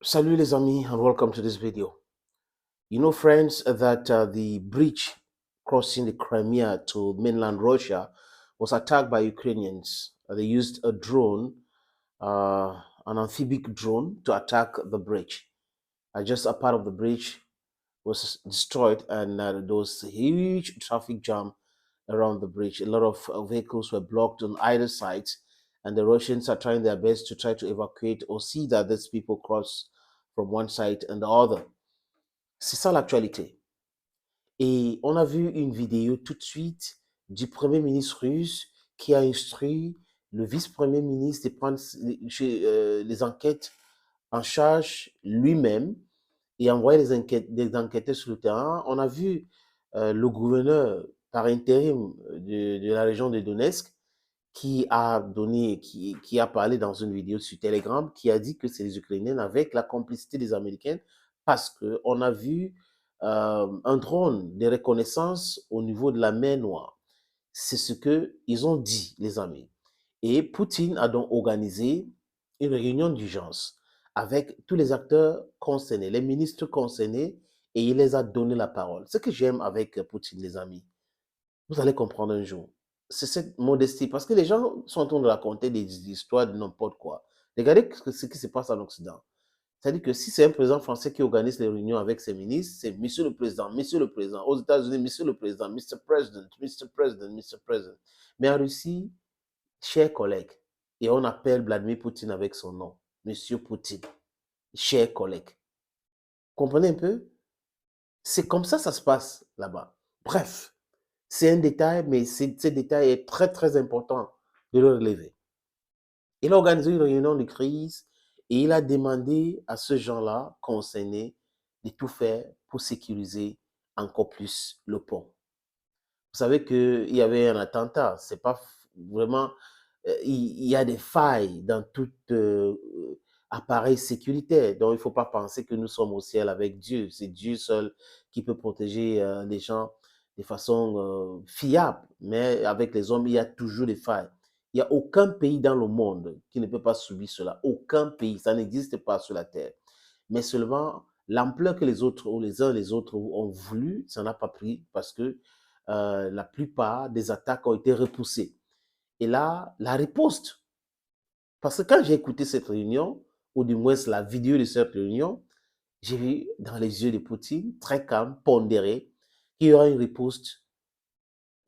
Salut les amis and welcome to this video. You know friends that the bridge crossing the Crimea to mainland Russia was attacked by Ukrainians. They used a drone, an amphibious drone to attack the bridge. Just a part of the bridge was destroyed and there was a huge traffic jam around the bridge. A lot of vehicles were blocked on either side and the Russians are trying their best to try to evacuate or see that these people cross from one side and the other. C'est ça l'actualité. Et on a vu une vidéo tout de suite du Premier ministre russe qui a instruit le vice-premier ministre de prendre les enquêtes en charge lui-même et envoyer des enquêteurs sur le terrain. On a vu le gouverneur par intérim de la région de Donetsk qui a parlé dans une vidéo sur Telegram, qui a dit que c'est les Ukrainiens avec la complicité des Américains parce qu'on a vu un drone de reconnaissance au niveau de la mer Noire. C'est ce qu'ils ont dit, les amis. Et Poutine a donc organisé une réunion d'urgence avec tous les acteurs concernés, les ministres concernés, et il les a donné la parole. Ce que j'aime avec Poutine, les amis, vous allez comprendre un jour. C'est cette modestie, parce que les gens sont en train de raconter des histoires de n'importe quoi. Regardez ce qui se passe en Occident. C'est-à-dire que si c'est un président français qui organise les réunions avec ses ministres, c'est Monsieur le Président, Monsieur le Président. Aux États-Unis, Monsieur le Président, Mr. President, Mr. President, Mr. President. Mais en Russie, chers collègues, et on appelle Vladimir Poutine avec son nom, Monsieur Poutine, chers collègues. Comprenez un peu? C'est comme ça se passe là-bas. Bref, c'est un détail, mais ce détail est très, très important de le relever. Il a organisé une réunion de crise et il a demandé à ce gens-là concernés de tout faire pour sécuriser encore plus le pont. Vous savez qu'il y avait un attentat, c'est pas vraiment... il y a des failles dans tout appareil sécuritaire, donc il ne faut pas penser que nous sommes au ciel avec Dieu. C'est Dieu seul qui peut protéger les gens de façon fiable, mais avec les hommes, il y a toujours des failles. Il n'y a aucun pays dans le monde qui ne peut pas subir cela. Aucun pays, ça n'existe pas sur la terre. Mais seulement l'ampleur que les autres ou les uns et les autres ont voulu, ça n'a pas pris parce que la plupart des attaques ont été repoussées. Et là, la riposte, parce que quand j'ai écouté cette réunion, ou du moins la vidéo de cette réunion, j'ai vu dans les yeux de Poutine, très calme, pondéré, qu'il y aura une riposte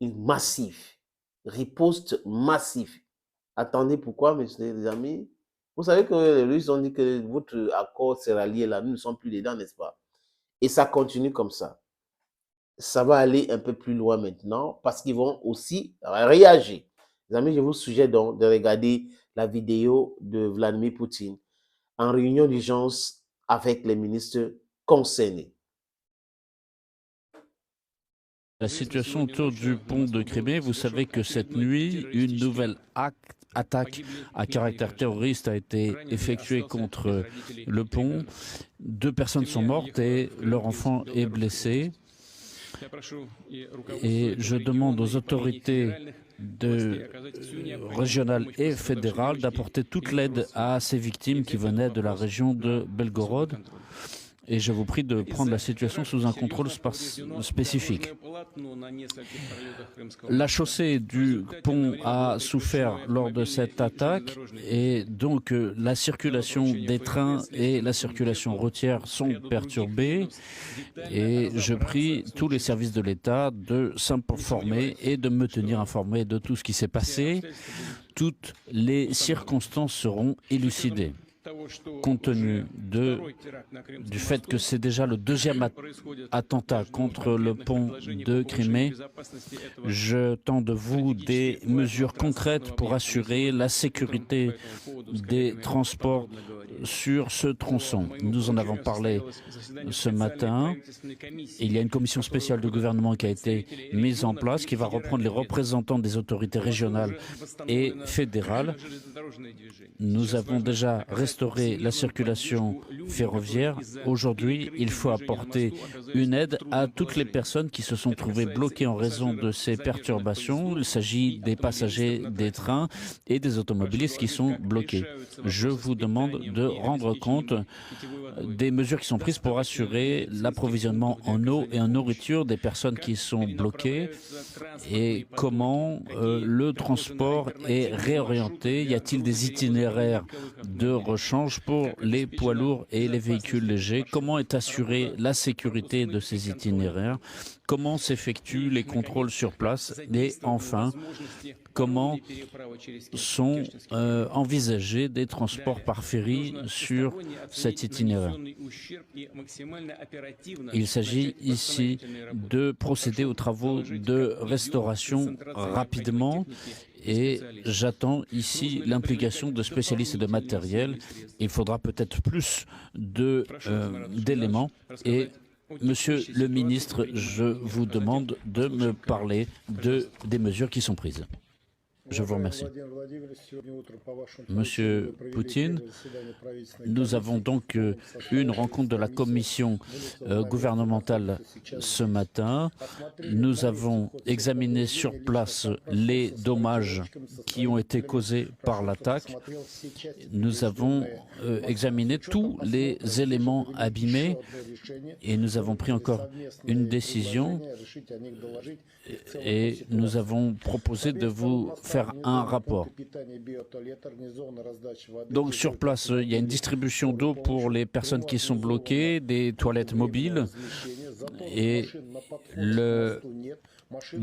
massive. Riposte massive. Attendez, pourquoi, mes amis? Vous savez que les Russes ont dit que votre accord sera lié là, nous ne sommes plus dedans, n'est-ce pas? Et ça continue comme ça. Ça va aller un peu plus loin maintenant parce qu'ils vont aussi réagir. Les amis, je vous suggère donc de regarder la vidéo de Vladimir Poutine en réunion d'urgence avec les ministres concernés. La situation autour du pont de Crimée, vous savez que cette nuit, une nouvelle attaque à caractère terroriste a été effectuée contre le pont. 2 personnes sont mortes et leur enfant est blessé. Et je demande aux autorités régionales et fédérales d'apporter toute l'aide à ces victimes qui venaient de la région de Belgorod. Et je vous prie de prendre la situation sous un contrôle spécifique. La chaussée du pont a souffert lors de cette attaque et donc la circulation des trains et la circulation routière sont perturbées. Et je prie tous les services de l'État de s'informer et de me tenir informé de tout ce qui s'est passé. Toutes les circonstances seront élucidées. Compte tenu du fait que c'est déjà le 2e attentat contre le pont de Crimée, je tends de vous des mesures concrètes pour assurer la sécurité des transports sur ce tronçon. Nous en avons parlé ce matin. Il y a une commission spéciale du gouvernement qui a été mise en place, qui va reprendre les représentants des autorités régionales et fédérales. Nous avons déjà restauré la circulation ferroviaire. Aujourd'hui, il faut apporter une aide à toutes les personnes qui se sont trouvées bloquées en raison de ces perturbations. Il s'agit des passagers des trains et des automobilistes qui sont bloqués. Je vous demande de rendre compte des mesures qui sont prises pour assurer l'approvisionnement en eau et en nourriture des personnes qui sont bloquées et comment le transport est réorienté. Y a-t-il des itinéraires de rechange pour les poids lourds et les véhicules légers? Comment est assurée la sécurité de ces itinéraires? Comment s'effectuent les contrôles sur place? Et enfin, comment sont envisagés des transports par ferry sur cet itinéraire? Il s'agit ici de procéder aux travaux de restauration rapidement et j'attends ici l'implication de spécialistes et de matériel. Il faudra peut-être plus d'éléments et Monsieur le ministre, je vous demande de me parler des mesures qui sont prises. Je vous remercie. Monsieur Poutine, nous avons donc eu une rencontre de la commission gouvernementale ce matin. Nous avons examiné sur place les dommages qui ont été causés par l'attaque. Nous avons examiné tous les éléments abîmés et nous avons pris encore une décision et nous avons proposé de vous faire un rapport. Donc sur place, il y a une distribution d'eau pour les personnes qui sont bloquées, des toilettes mobiles et il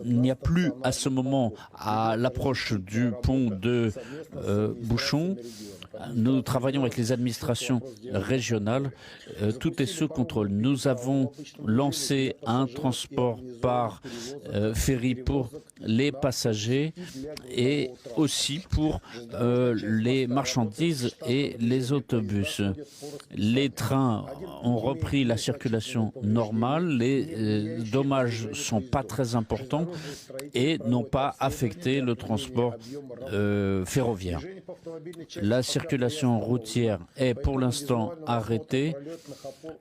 n'y a plus à ce moment, à l'approche du pont de Bouchon, nous travaillons avec les administrations régionales, tout est sous contrôle. Nous avons lancé un transport par ferry pour les passagers et aussi pour les marchandises et les autobus. Les trains ont repris la circulation normale, les dommages ne sont pas très importants et n'ont pas affecté le transport ferroviaire. La circulation routière est pour l'instant arrêtée.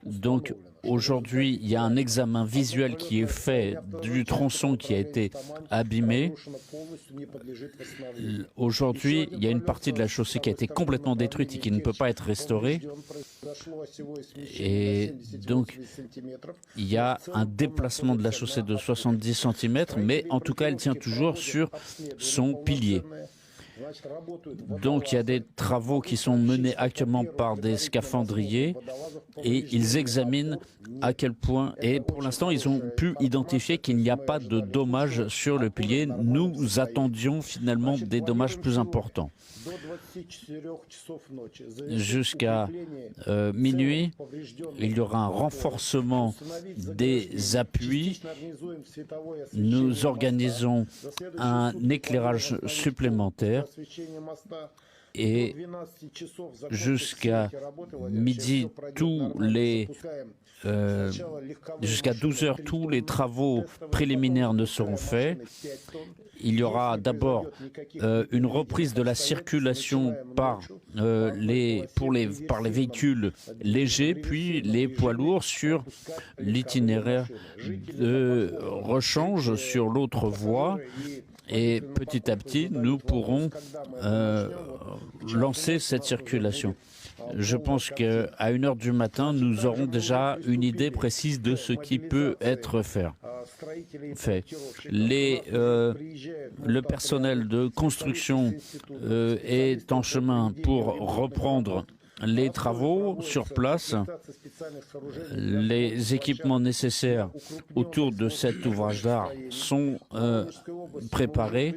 Donc aujourd'hui, il y a un examen visuel qui est fait du tronçon qui a été abîmé. Aujourd'hui, il y a une partie de la chaussée qui a été complètement détruite et qui ne peut pas être restaurée. Et donc, il y a un déplacement de la chaussée de 70 cm, mais en tout cas, elle tient toujours sur son pilier. Donc il y a des travaux qui sont menés actuellement par des scaphandriers et ils examinent à quel point, et pour l'instant ils ont pu identifier qu'il n'y a pas de dommages sur le pilier. Nous attendions finalement des dommages plus importants. Jusqu'à minuit, il y aura un renforcement des appuis. Nous organisons un éclairage supplémentaire et jusqu'à midi, jusqu'à 12 heures, tous les travaux préliminaires ne seront faits. Il y aura d'abord une reprise de la circulation par les véhicules légers, puis les poids lourds sur l'itinéraire de rechange sur l'autre voie. Et petit à petit, nous pourrons lancer cette circulation. Je pense qu'à 1 heure du matin, nous aurons déjà une idée précise de ce qui peut être fait. Le personnel de construction est en chemin pour reprendre les travaux sur place. Les équipements nécessaires autour de cet ouvrage d'art sont préparés.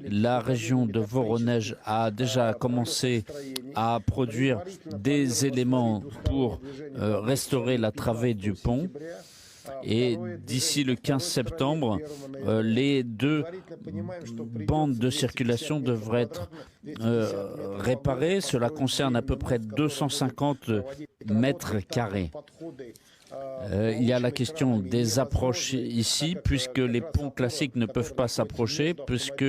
La région de Voronezh a déjà commencé à produire des éléments pour restaurer la travée du pont. Et d'ici le 15 septembre, les 2 bandes de circulation devraient être réparées. Cela concerne à peu près 250 mètres carrés. Il y a la question des approches ici, puisque les ponts classiques ne peuvent pas s'approcher, puisque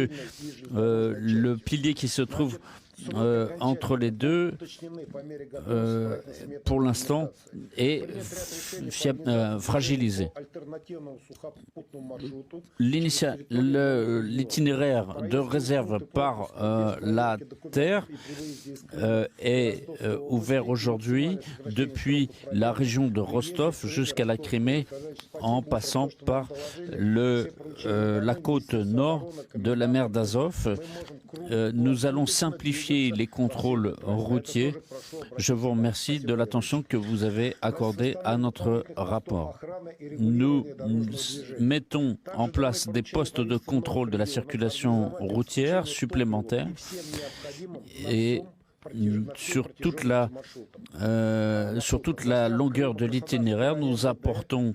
le pilier qui se trouve entre les deux, pour l'instant, est fragilisé. L'itinéraire de réserve par la terre est ouvert aujourd'hui depuis la région de Rostov jusqu'à la Crimée, en passant par la côte nord de la mer d'Azov. Nous allons simplifier les contrôles routiers. Je vous remercie de l'attention que vous avez accordée à notre rapport. Nous mettons en place des postes de contrôle de la circulation routière supplémentaires et sur toute la longueur de l'itinéraire, nous apportons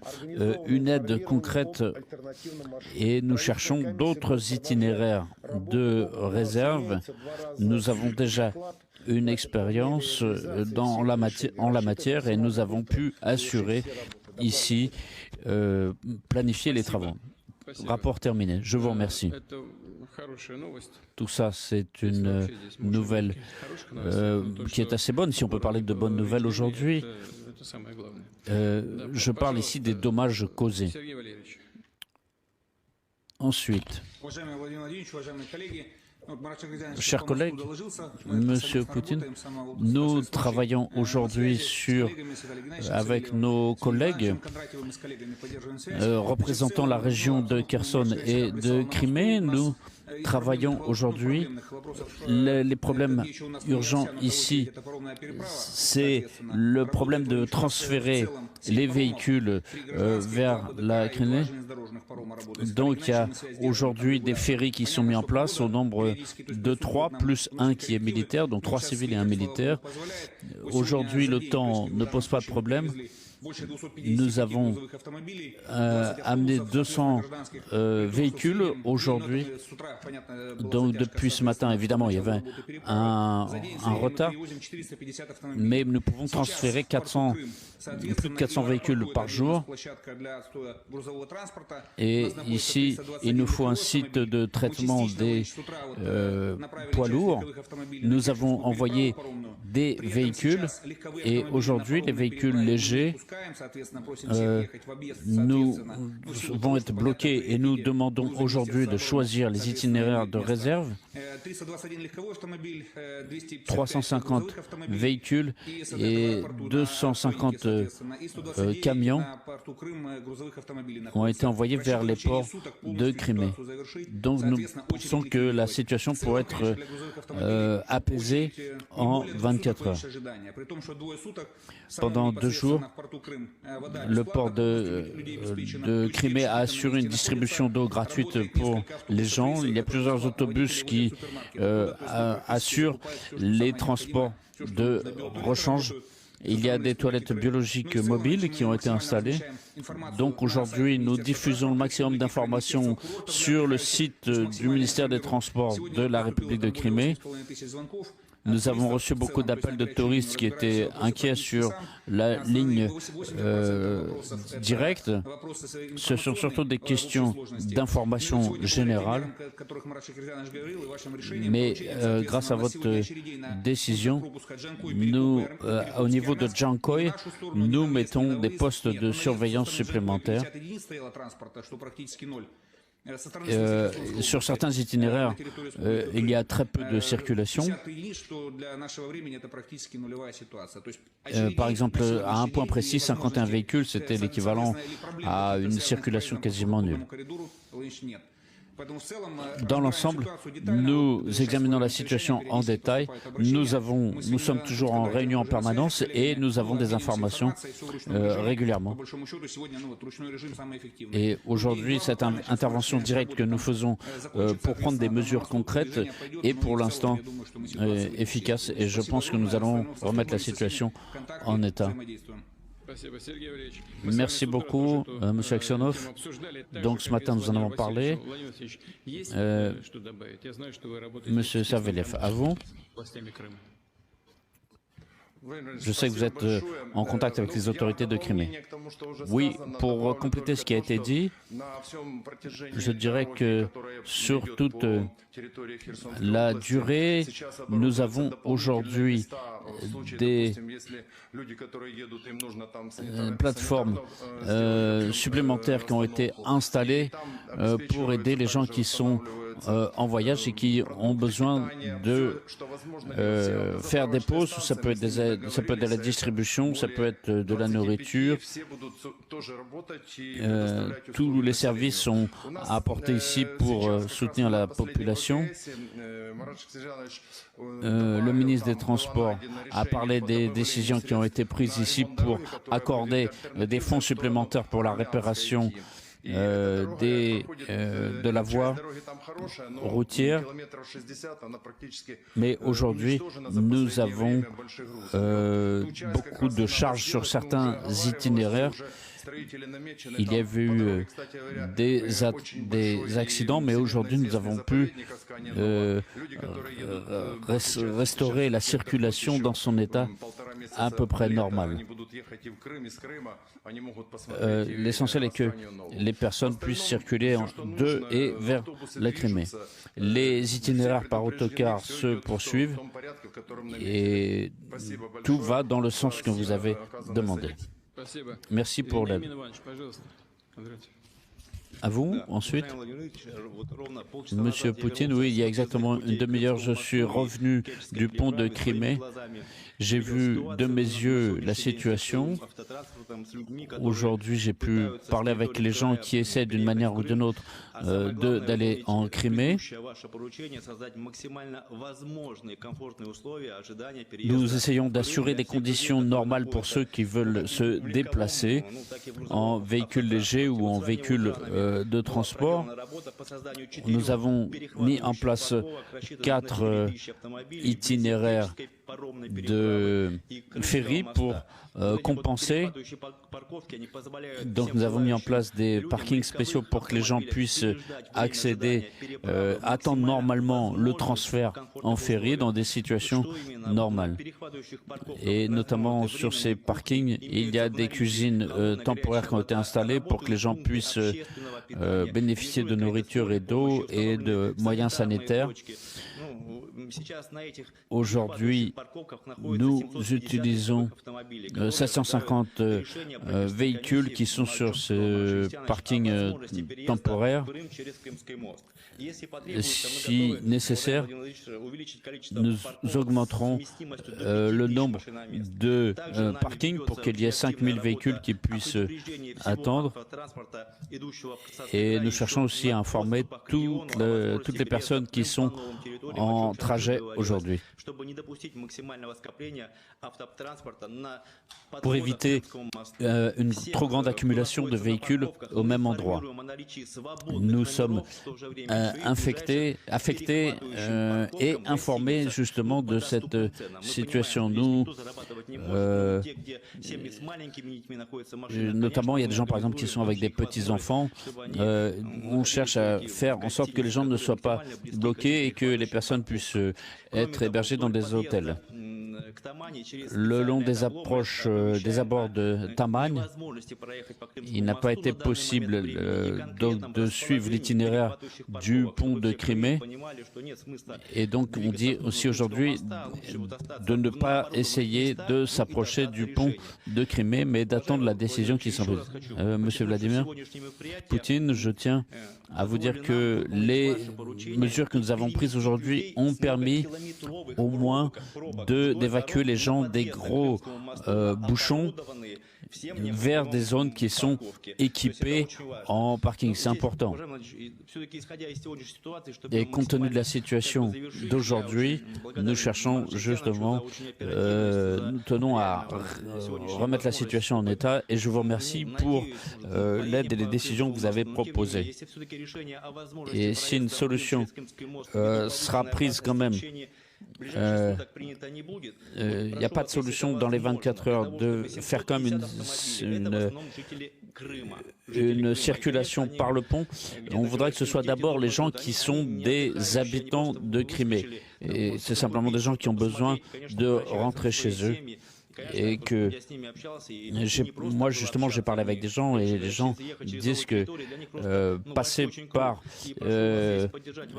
une aide concrète et nous cherchons d'autres itinéraires de réserve. Nous avons déjà une expérience en la matière et nous avons pu assurer ici, planifier les travaux. Rapport terminé. Je vous remercie. Tout ça, c'est une nouvelle qui est assez bonne, si on peut parler de bonnes nouvelles aujourd'hui. Je parle ici des dommages causés. Ensuite, chers collègues, Monsieur Poutine, nous travaillons aujourd'hui avec nos collègues représentant la région de Kherson et de Crimée. Nous travaillons aujourd'hui. Les problèmes urgents ici, c'est le problème de transférer les véhicules vers la Crimée. Donc il y a aujourd'hui des ferries qui sont mis en place au nombre de 3, plus un qui est militaire, donc 3 civils et un militaire. Aujourd'hui, le temps ne pose pas de problème. Nous avons amené 200 véhicules aujourd'hui. Donc depuis ce matin, évidemment, il y avait un retard, mais nous pouvons transférer plus de 400 véhicules par jour. Et ici, il nous faut un site de traitement des poids lourds. Nous avons envoyé des véhicules et aujourd'hui, les véhicules légers vont être bloqués et nous demandons aujourd'hui de choisir les itinéraires de réserve. 350 véhicules et 250 camions ont été envoyés vers les ports de Crimée. Donc nous pensons que la situation pourrait être apaisée en 24 heures. Pendant 2 jours, le port de Crimée a assuré une distribution d'eau gratuite pour les gens. Il y a plusieurs autobus qui assurent les transports de rechange. Il y a des toilettes biologiques mobiles qui ont été installées. Donc aujourd'hui, nous diffusons le maximum d'informations sur le site du ministère des Transports de la République de Crimée. Nous avons reçu beaucoup d'appels de touristes qui étaient inquiets sur la ligne directe. Ce sont surtout des questions d'information générale. Mais grâce à votre décision, nous, au niveau de Jankoï, nous mettons des postes de surveillance supplémentaires. Sur certains itinéraires, il y a très peu de circulation. Par exemple, à un point précis, 51 véhicules, c'était l'équivalent à une circulation quasiment nulle. Dans l'ensemble, nous examinons la situation en détail. Nous sommes toujours en réunion en permanence et nous avons des informations régulièrement. Et aujourd'hui, cette intervention directe que nous faisons pour prendre des mesures concrètes est pour l'instant efficace et je pense que nous allons remettre la situation en état. Merci beaucoup, M. Aksionov. Donc ce matin, nous en avons parlé. M. Savelev, à vous. Je sais que vous êtes en contact avec les autorités de Crimée. Oui, pour compléter ce qui a été dit, je dirais que sur toute la durée, nous avons aujourd'hui des plateformes supplémentaires qui ont été installées pour aider les gens qui sont en voyage et qui ont besoin de faire des pauses. Ça peut être ça peut être de la distribution, ça peut être de la nourriture. Tous les services sont apportés ici pour soutenir la population. Le ministre des Transports a parlé des décisions qui ont été prises ici pour accorder des fonds supplémentaires pour la réparation de la voie routière. Mais aujourd'hui, nous avons beaucoup de charges sur certains itinéraires. Il y a eu des accidents, mais aujourd'hui, nous avons pu restaurer la circulation dans son état à peu près normal. L'essentiel est que les personnes puissent circuler de et vers la Crimée. Les itinéraires par autocar se poursuivent et tout va dans le sens que vous avez demandé. Merci pour l'aide. À vous, ensuite. Monsieur Poutine, oui, il y a exactement une demi-heure, je suis revenu du pont de Crimée. J'ai vu de mes yeux la situation. Aujourd'hui, j'ai pu parler avec les gens qui essaient d'une manière ou d'une autre d'aller en Crimée. Nous essayons d'assurer des conditions normales pour ceux qui veulent se déplacer en véhicule léger ou en véhicule de transport. Nous avons mis en place 4 itinéraires de ferry pour compenser. Donc nous avons mis en place des parkings spéciaux pour que les gens puissent accéder, attendre normalement le transfert en ferry dans des situations normales. Et notamment sur ces parkings, il y a des cuisines temporaires qui ont été installées pour que les gens puissent bénéficier de nourriture et d'eau et de moyens sanitaires. Aujourd'hui, nous utilisons 750 véhicules qui sont sur ce parking temporaire. Si nécessaire, nous augmenterons le nombre de parkings pour qu'il y ait 5000 véhicules qui puissent attendre. Et nous cherchons aussi à informer toutes les personnes qui sont en trajet aujourd'hui, pour éviter une trop grande accumulation de véhicules au même endroit. Nous sommes affectés et informés justement de cette situation. Nous, notamment, il y a des gens par exemple qui sont avec des petits-enfants. On cherche à faire en sorte que les gens ne soient pas bloqués et que les personnes puissent être hébergées dans des hôtels. Le long des approches, des abords de Taman, il n'a pas été possible de suivre l'itinéraire du pont de Crimée. Et donc, on dit aussi aujourd'hui de ne pas essayer de s'approcher du pont de Crimée, mais d'attendre la décision qui s'en prise. Monsieur Vladimir Poutine, je tiens à vous dire que les mesures que nous avons prises aujourd'hui ont permis au moins d'évacuer les gens des gros bouchons vers des zones qui sont équipées en parking. C'est important. Et compte tenu de la situation d'aujourd'hui, nous cherchons justement, nous tenons à remettre la situation en état et je vous remercie pour l'aide et les décisions que vous avez proposées. Et si une solution sera prise quand même, il n'y a pas de solution dans les 24 heures de faire comme une circulation par le pont. On voudrait que ce soit d'abord les gens qui sont des habitants de Crimée. Et c'est simplement des gens qui ont besoin de rentrer chez eux. et que moi justement j'ai parlé avec des gens et les gens disent que passer par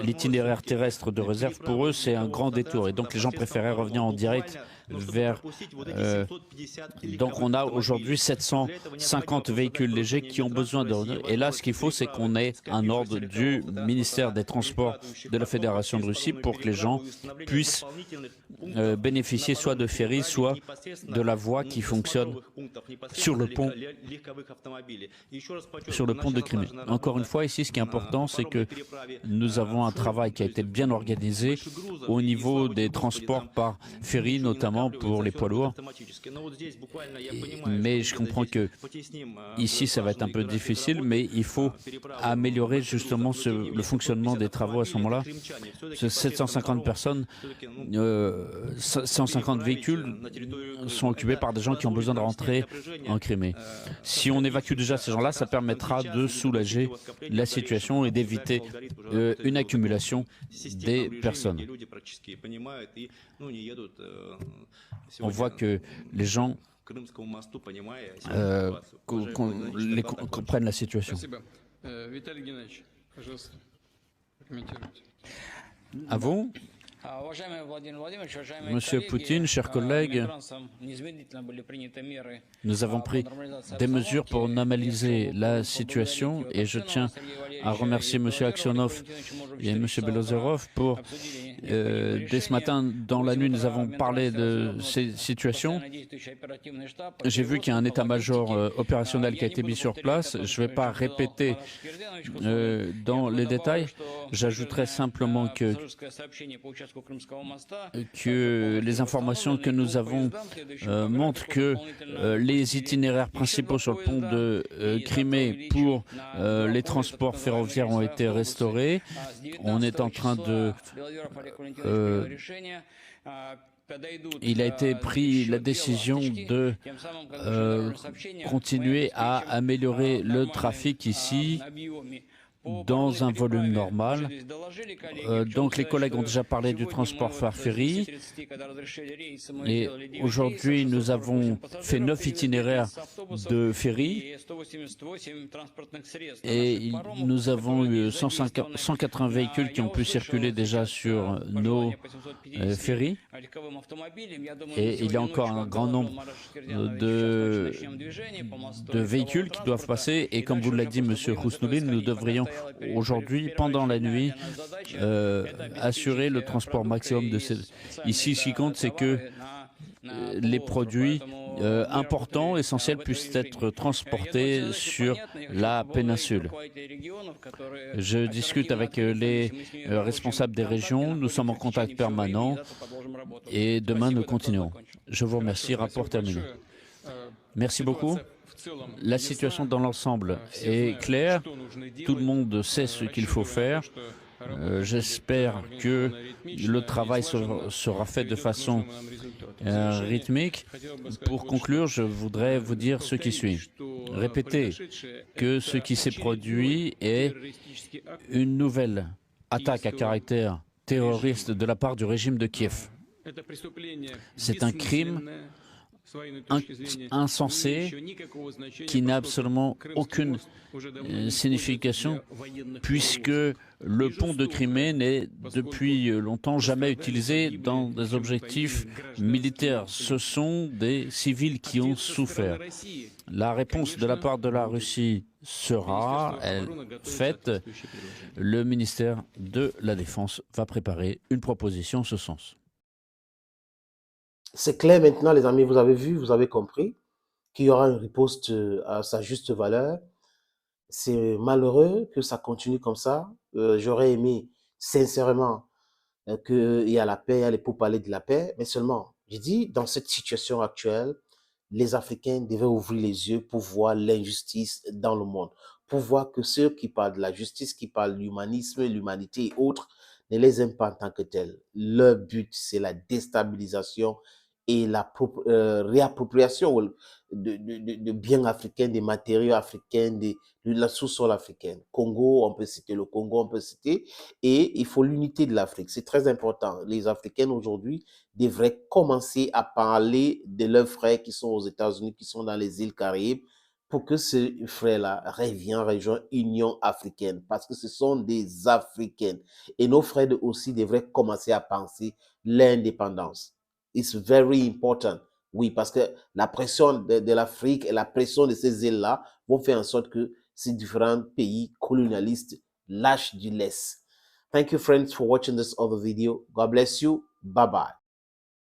l'itinéraire terrestre de réserve pour eux c'est un grand détour et donc les gens préféraient revenir en direct vers donc on a aujourd'hui 750 véhicules légers qui ont besoin de revenir et là ce qu'il faut c'est qu'on ait un ordre du ministère des Transports de la Fédération de Russie pour que les gens puissent bénéficier soit de ferries, soit de la voie qui fonctionne sur le pont de Crimée. Encore une fois, ici, ce qui est important, c'est que nous avons un travail qui a été bien organisé au niveau des transports par ferry, notamment pour les poids lourds. Mais je comprends que ici, ça va être un peu difficile, mais il faut améliorer justement le fonctionnement des travaux à ce moment-là. 750 personnes, 150 véhicules sont occupés par des gens qui ont besoin de rentrer en Crimée. Si on évacue déjà ces gens-là, ça permettra de soulager la situation et d'éviter une accumulation des personnes. On voit que les gens comprennent la situation. À vous. Monsieur Poutine, chers collègues, nous avons pris des mesures pour normaliser la situation et je tiens à remercier Monsieur Aksionov et Monsieur Belozerov pour dès ce matin, dans la nuit, nous avons parlé de ces situations. J'ai vu qu'il y a un état-major opérationnel qui a été mis sur place. Je ne vais pas répéter dans les détails. J'ajouterai simplement que les informations que nous avons montrent que les itinéraires principaux sur le pont de Crimée pour les transports ferroviaires ont été restaurés. On est en train de il a été pris la décision de continuer à améliorer le trafic ici dans un volume normal. Donc les collègues ont déjà parlé du transport par ferry et aujourd'hui nous avons fait 9 itinéraires de ferry et nous avons eu 180 véhicules qui ont pu circuler déjà sur nos ferries et il y a encore un grand nombre de véhicules qui doivent passer et comme vous l'a dit Monsieur Khusnouline, nous devrions aujourd'hui, pendant la nuit, assurer le transport maximum de ces... Ici, ce qui compte, c'est que les produits importants, essentiels, puissent être transportés sur la péninsule. Je discute avec les responsables des régions, nous sommes en contact permanent et demain nous continuerons. Je vous remercie, rapport terminé. Merci beaucoup. La situation dans l'ensemble est claire. Tout le monde sait ce qu'il faut faire. J'espère que le travail sera fait de façon rythmique. Pour conclure, je voudrais vous dire ce qui suit. Répétez que ce qui s'est produit est une nouvelle attaque à caractère terroriste de la part du régime de Kiev. C'est un crime insensé qui n'a absolument aucune signification puisque le pont de Crimée n'est depuis longtemps jamais utilisé dans des objectifs militaires. Ce sont des civils qui ont souffert. La réponse de la part de la Russie sera faite. Le ministère de la Défense va préparer une proposition en ce sens. C'est clair maintenant, les amis, vous avez vu, vous avez compris qu'il y aura une riposte à sa juste valeur. C'est malheureux que ça continue comme ça. J'aurais aimé sincèrement qu'il y a la paix, il y a les pourparlers de la paix, mais seulement, j'ai dit, dans cette situation actuelle, les Africains devaient ouvrir les yeux pour voir l'injustice dans le monde, pour voir que ceux qui parlent de la justice, qui parlent de l'humanisme, l'humanité et autres, ne les aiment pas en tant que tels. Leur but, c'est la déstabilisation et la réappropriation de biens africains, des matériaux africains, de la sous-sol africaine. Congo, on peut citer le Congo, on peut citer, et il faut l'unité de l'Afrique. C'est très important. Les Africains aujourd'hui devraient commencer à parler de leurs frères qui sont aux États-Unis, qui sont dans les îles Caraïbes, pour que ces frères-là reviennent rejoindre l'Union africaine, parce que ce sont des Africains. Et nos frères aussi devraient commencer à penser l'indépendance. It's very important. Oui, parce que la pression de l'Afrique et la pression de ces îles-là vont faire en sorte que ces différents pays colonialistes lâchent du lest. Thank you, friends, for watching this other video. God bless you. Bye-bye.